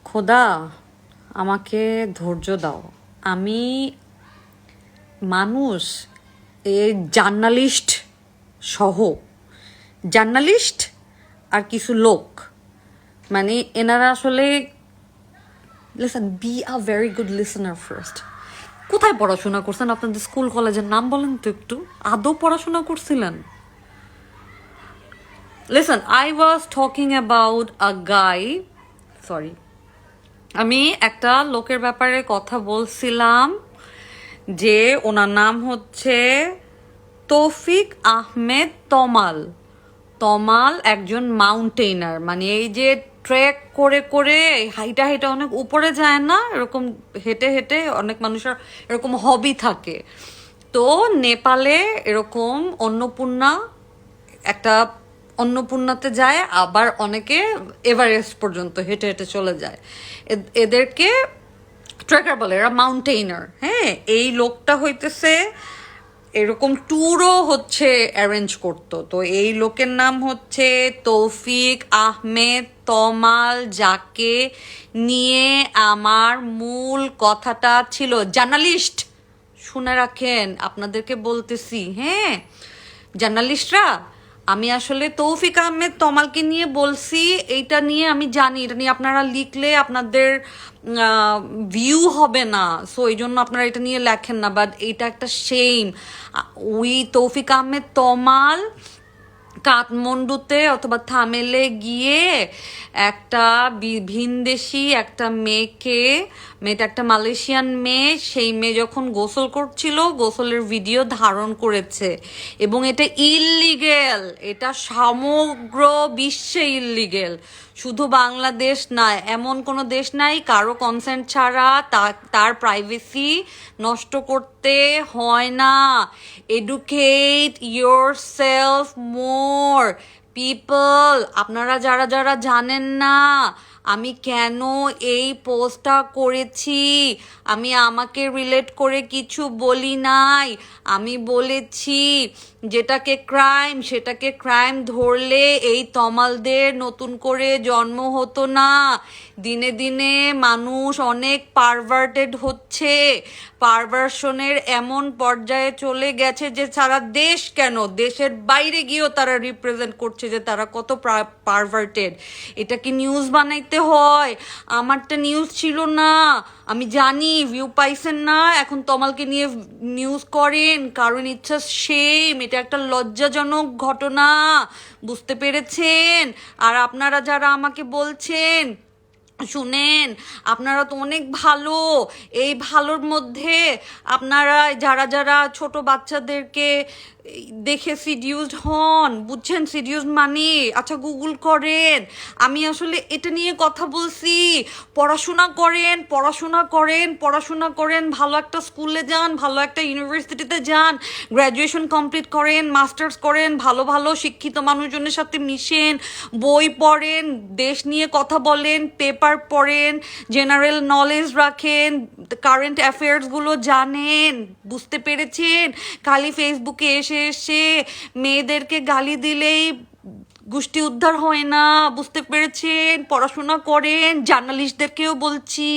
খোদা আমাকে ধৈর্য দাও। আমি মানুষ এই জার্নালিস্ট সহ জার্নালিস্ট আর কিছু লোক মানে এনারা আসলে listen be a very good listener first. কোথায় পড়াশোনা করছেন? আপনাদের স্কুল কলেজের নাম বলেন তো একটু। আদৌ পড়াশোনা করছিলেন? Listen, I was talking about a guy, sorry, আমি একটা লোকের ব্যাপারে কথা বলছিলাম যে ওনার নাম হচ্ছে তৌফিক আহমেদ তমাল। তমাল একজন মাউন্টেইনার, মানে এই যে ট্রেক করে করে হাইটা হাইটা অনেক উপরে যায় না, এরকম হেঁটে হেঁটে অনেক মানুষের এরকম হবি থাকে। তো নেপালে এরকম অন্নপূর্ণাতে যায়, আবার অনেকে এভারেস্ট পর্যন্ত হেঁটে হেঁটে চলে যায়। এদেরকে ট্রেকার বলে, এরা মাউন্টেইনার। হ্যাঁ, এই লোকটা হইতেছে এরকম ট্যুরও হচ্ছে অ্যারেঞ্জ করতো। তো এই লোকের নাম হচ্ছে তৌফিক আহমেদ তমাল, যাকে নিয়ে আমার মূল কথাটা ছিল। জার্নালিস্ট শুনে রাখেন, আপনাদেরকে বলতেছি, হ্যাঁ জার্নালিস্টরা, আমি আসলে তৌফিক আহমেদ তমালকে নিয়ে বলছি। এইটা নিয়ে আমি জানি এটা নিয়ে আপনারা লিখলে আপনাদের ভিউ হবে না, সো এই জন্য আপনারা এটা নিয়ে লেখেন না। বাট এটা একটা সেইম। ওই তৌফিক আহমেদ তমাল কাঠমান্ডুতে অথবা থামেলে গিয়ে একটা ভিনদেশি একটা মেয়েটা একটা মালয়েশিয়ান মেয়ে, সেই মেয়ে যখন গোসল করছিল গোসলের ভিডিও ধারণ করেছে, এবং এটা ইললিগেল। এটা সমগ্র বিশ্বে ইললিগেল, শুধু বাংলাদেশ না, এমন কোনো দেশ নাই কারো কনসেন্ট ছাড়া তার প্রাইভেসি নষ্ট করতে হয় না। Educate your self more people. আপনারা যারা যারা জানেন না আমি কেন এই পোস্টটা করেছি, আমি আমাকে রিলেট করে কিছু বলি নাই। আমি বলেছি যেটাকে ক্রাইম সেটাকে ক্রাইম ধরলে এই তমালদের নতুন করে জন্ম হতো না। দিনে দিনে মানুষ অনেক পারভার্টেড হচ্ছে, পারভার্সনের এমন পর্যায়ে চলে গেছে যে সারা দেশ কেন দেশের বাইরে গিয়েও তারা রিপ্রেজেন্ট করছে যে তারা কত পারভার্টেড। এটা কি নিউজ বানাইতে হয়? আমারটা নিউজ ছিল না, আমি জানি ভিউ পাইছেন না, এখন তমালকে নিয়ে নিউজ করেন, কারণ ইটস আ শেম। এটা একটা লজ্জাজনক ঘটনা, বুঝতে পেরেছেন? আর আপনারা যারা আমাকে বলছেন, শুনেন, আপনারা তো অনেক ভালো, এই ভালোর মধ্যে আপনারা যারা যারা ছোট বাচ্চাদেরকে দেখে সিডিউসড হন, বুঝছেন সিডিউস মানে? আচ্ছা গুগল করেন। আমি আসলে এটা নিয়ে কথা বলছি। পড়াশোনা করেন, পড়াশোনা করেন, পড়াশোনা করেন, ভালো একটা স্কুলে যান, ভালো একটা ইউনিভার্সিটিতে যান, গ্র্যাজুয়েশন কমপ্লিট করেন, মাস্টার্স করেন, ভালো ভালো শিক্ষিত মানুষজনের সাথে মিশেন, বই পড়েন, দেশ নিয়ে কথা বলেন, পেপার পড়েন, জেনারেল নলেজ রাখেন, কারেন্ট অ্যাফেয়ার্সগুলো জানেন, বুঝতে পেরেছেন? খালি ফেসবুকে এসে এসে মেয়েদেরকে গালি দিলেই গোষ্ঠী উদ্ধার হয় না, বুঝতে পেরেছেন? পড়াশোনা করেন, জার্নালিস্টদেরকেও বলছি।